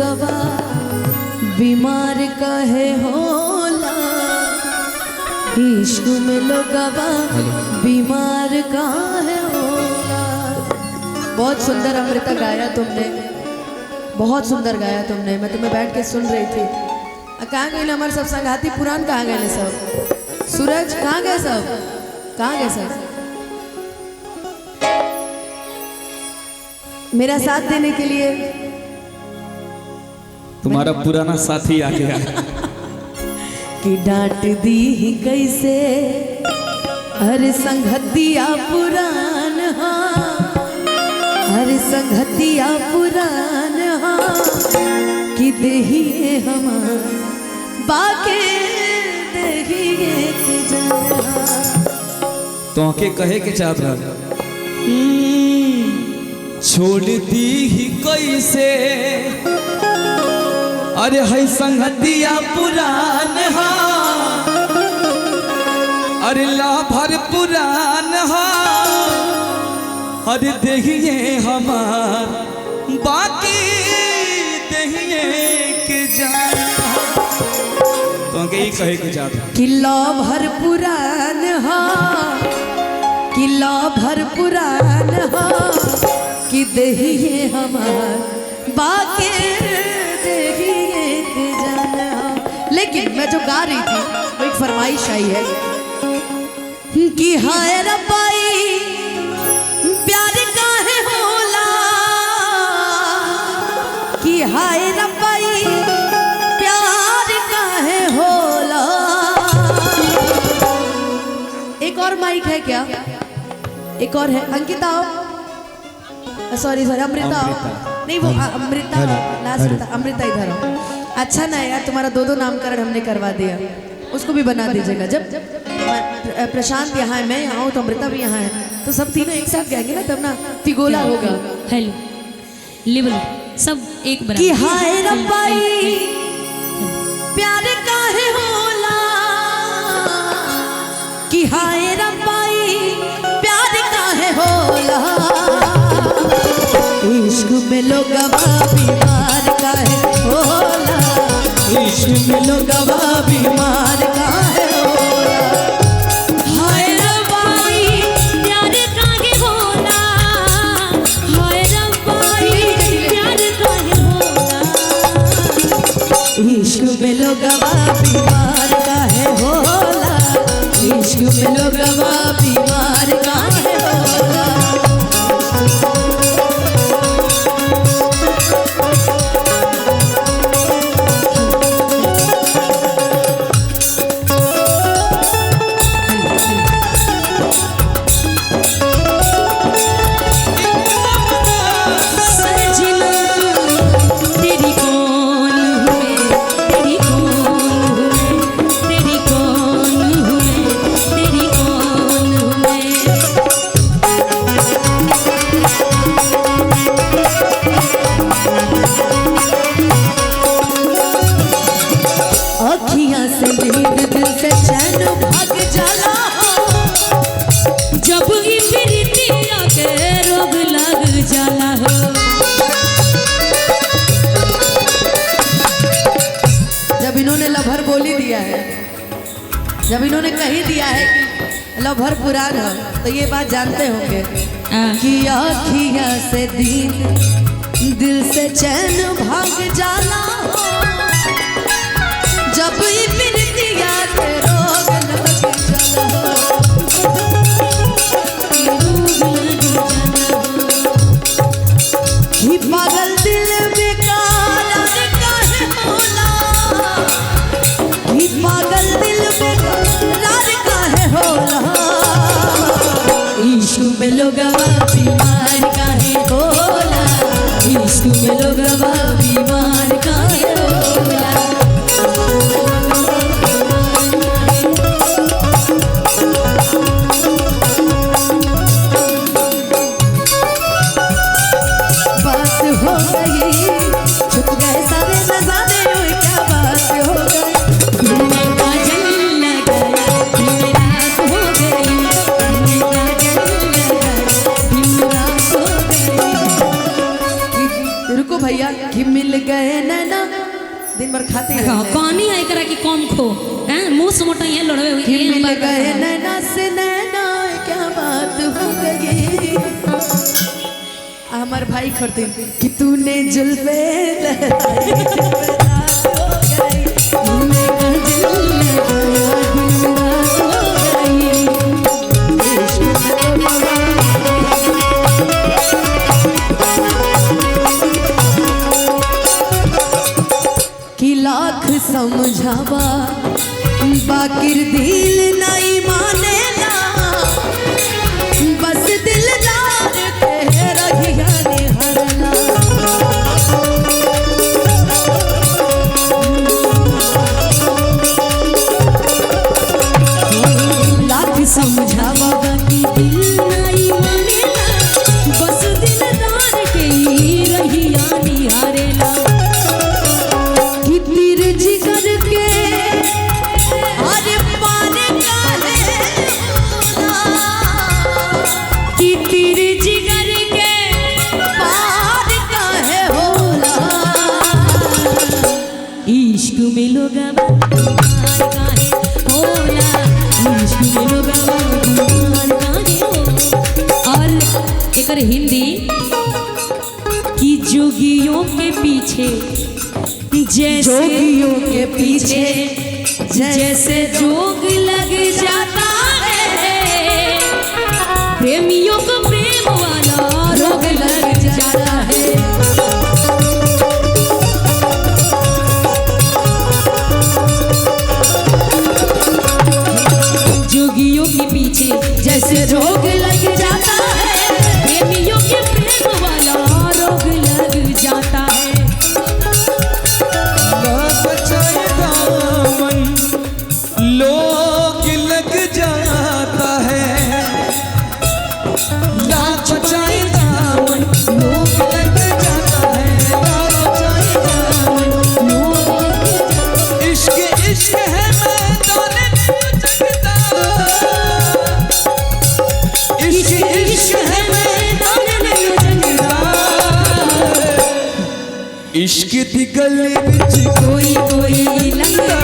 लोगवा बीमार काहे होला, इश्क में लोगवा बीमार काहे होला। बहुत सुंदर अमृता गाया तुमने, बहुत सुंदर गाया तुमने। मैं तुम्हें बैठ के सुन रही थी। कहाँ गए हमारे सब संगाती पुराण, कहाँ गए सब? सूरज कहाँ गए सब? कहाँ गए सब? मेरा साथ देने के लिए तुम्हारा पुराना साथी आ गया कि डांट दी ही कैसे हर संगतिया पुरान, हर संगतिया पुरान कि देहिए हमार बाके देहिए के जना। तो के कहे के चाहत रहा छोड़ दी ही कैसे, अरे है संगतिया पुरान हा, अरे लाभर पुरान हा, अरे देखिए हमार बाकी देखिए के जान। तो के कहे के चाहता किला भर पुरान हा, किला भर पुरान हा कि देहिए हमार बाके देहिए के जाना। लेकिन मैं जो गा रही थी वो एक फरमाइश आई है कि हाय रब्बाई प्यार काहे होला, कि हाय रब्बाई प्यार काहे होला। एक और माइक है क्या? एक और है। अंकिता आओ, सॉरी सॉरी अमृता नहीं, वो अमृता लास्ट, अमृता इधर हो। अच्छा ना यार, तुम्हारा दो दो नामकरण हमने करवा दिया, उसको भी बना दीजिएगा। जब प्रशांत यहाँ है, मैं यहाँ हूँ, तो अमृता भी यहाँ है, तो सब तीनों एक साथ गाएंगे ना, तब ना तिगोला होगा। हेलो लेवल सब एक बराबर। कि हाय रब्बाई प्यार काहे होला, कि हाय रब्बाई प्यार काहे होला। इश्क में लोगवा बीमार काहे होला, इश्क में लोगवा बीमार काहे होला। हाय रब्बाई प्यार काहे होला, हाय रब्बाई प्यार काहे होला। इश्क में लोगवा बीमार काहे होला, इश्क में लोगवा बीमार काहे होला। अखियां से नींद दिल से चैन भाग जाला, जब ही प्रीतिया के रोग लग जाला हो। जब इन्होंने लभर बोली दिया है, जब इन्होंने कही दिया है कि लभर पुरान है, तो ये बात जानते होंगे कि अखियां से दिल से चैन भाग जाला, जब ही प्रीतिया के रोग लग जाला। कि पागल दिल बेकरार काहे होला, कि पागल दिल बेकरार काहे होला। इश्क में लोगवा बीमार काहे होला, इश्क में लोगवा बीमार काहे होला। मिल गए नैना दिन भर खाते हाँ, रहते हैं। कहानी है एकरा की कम खो हैं मुंह से मोटा ये लड़वे हुई कि मिल गए नैना से नैना क्या बात हो गई। हमारे भाई करते कि तूने जुल्फे लहराई, दिलदार हो गई। तूने गजल लगाया, दिलदार हो गई। कि लाख समझावा बाकिर दिल नहीं मानेला, बस दिलदार तेरा घियाने हरला। लाख समझावा बाकी दिल नहीं मानेला, बस दिलदार के ही रहियाने हरला। कि तेरे जिगर के अरे पार काहे होला, कि तेरे जिगर के पार काहे होला। इश्क में लोग पार काहे होला, इश्क में लोग पार काहे होला। और एकर हिंदी कि जोगियों के पीछे जोगियों के पीछे जैसे जोग लग जाता है, प्रेमियों को प्रेम वाला रोग लग जाता है। जोगियों के पीछे जैसे रोग लग जाता है, प्रेमियों के प्रेम वाला रोग लग जाता है। लोग लग जाता है, ना बचाए दामन लोग लग जाता है, ना बचाए दामन लोग लग जाता है। इश्क इश्क है मैदान नहीं जगता, इश्क इश्क है मैदान नहीं जगता। इश्क दी गली विच कोई कोई लगता